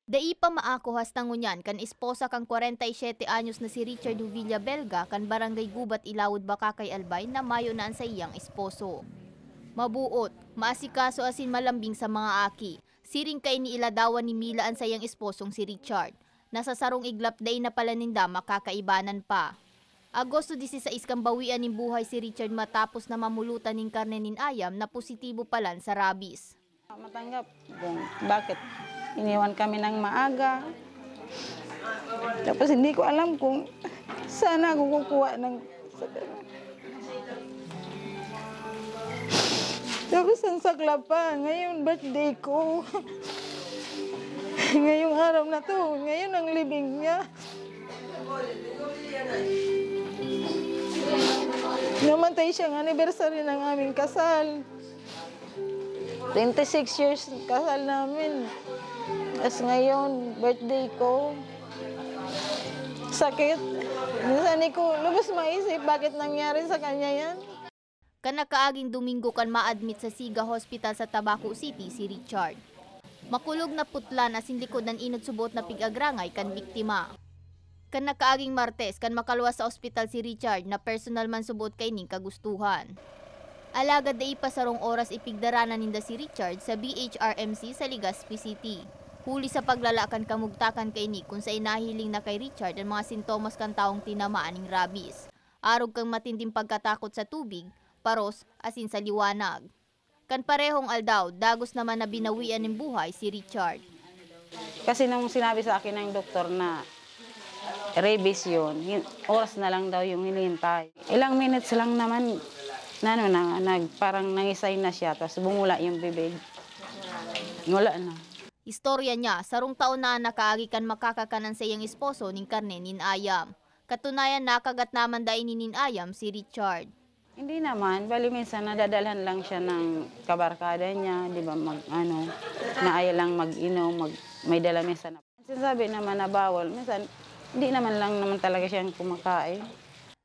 Dai pa maakuhas tangunyan kan esposa kang 47 anyos na si Richard Huvilla Belga kan barangay Gubat Ilawod Bakakay Albay na mayo na sa iyang esposo. Mabuot, maasikaso asin malambing sa mga aki. Siring kay ni iladawan ni Mila ang sayang esposong si Richard. Nasa sarong iglap day na pala ninda makakaibanan pa. Agosto 16 kang bawian ng buhay si Richard matapos na mamulutan ng karne nin ayam na positibo palan sa rabies. Matanggap kung bakit iniwan kami ng maaga. Tapos hindi ko alam kung saan ako kukuha ng... Tapos ang sakla pa, ngayon birthday ko. Ngayong araw na to, ngayon ang libing niya. Namatay siyang anniversary ng aming kasal. 26 years kasal namin. Tapos ngayon, birthday ko. Sakit. Minsan ko lubos maisip bakit nangyari sa kanya yan. Kanakaaging Domingo kan ma-admit sa Siga Hospital sa Tabaco City si Richard. Makulog na putlan asin likod ng inot subot na pigagrangay kan biktima. Kanakaaging Martes kan makaluwas sa ospital si Richard na personal man subot kay ning kagustuhan. Alagad da ipasarong oras ipigdaranan ninda si Richard sa BHRMC sa Legazpi City. Huli sa paglalakan kamugtakan kay ni kung sa inahiling na kay Richard ang mga sintomas kan taong tinamaan ng rabies. Arog kang matinding pagkatakot sa tubig, paros, asin sa liwanag. Kan parehong aldaw, dagos naman na binawian ng buhay si Richard. Kasi nung sinabi sa akin ng doktor na rabies yun, oras na lang daw yung hinihintay. Ilang minutes lang naman, parang nangisay na siya, tapos bumula yung bibig. Wala na. Istorya niya, sarong taon na nakaagikan makakakanan sa iyang esposo ning karne nin ayam. Katunayan nakagat naman dahil nin ayam si Richard. Hindi naman, bali minsan nadadalhan lang siya ng kabarkada niya, di ba, naaya lang mag-inom, may dala minsan. Sinasabi naman na bawal, minsan hindi naman talaga siyang kumakain.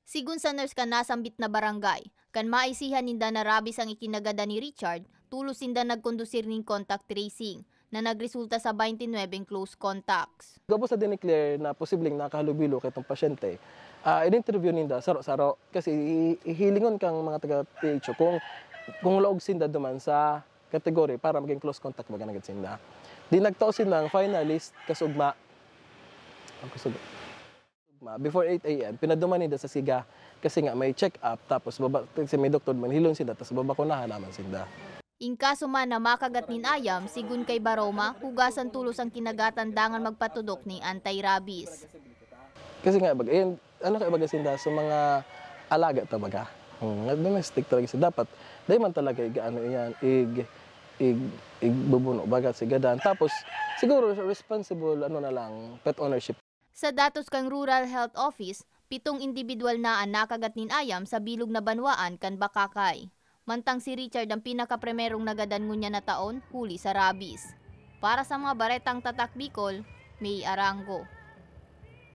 Sigun sa nurse kan nasambit na barangay, kan maisihan ninda na rabies ang ikinagada ni Richard, tulos ninda nagkondusir ning contact tracing na nagresulta sa 29 close contacts. Gabo sa dineclare na posibleng nakahalubilo kay itong pasyente, in-interview ninda saro-saro kasi ihilingon kang mga taga-PHO kung laog sinda duman sa kategory para maging close contact baga nagad sinda. Di nagtao sinda ang finalist kasugma. Before 8 a.m. pinaduman nila sa Siga kasi nga may check-up tapos kasi may doktor manhilon sila tapos babakunahan naman sila. In kaso man na makagat nin ayam, sigun kay Baroma, hugasan tulos ang kinagatan dangan magpatudok ni anti-rabies. Kasi nga ano kay baga sinda sa mga alaga ta baga. Domestic talaga siya dapat dahil man talaga igbubuno baga sigadan tapos siguro responsible na lang pet ownership. Sa datos kang Rural Health Office, 7 individual na ang nakagat nin ayam sa bilog na banwaan kan Bakakay. Mantang si Richard ang pinakaprimerong nagadan ngunya na taon huli sa rabies. Para sa mga baretang tatak Bicol, May Arango.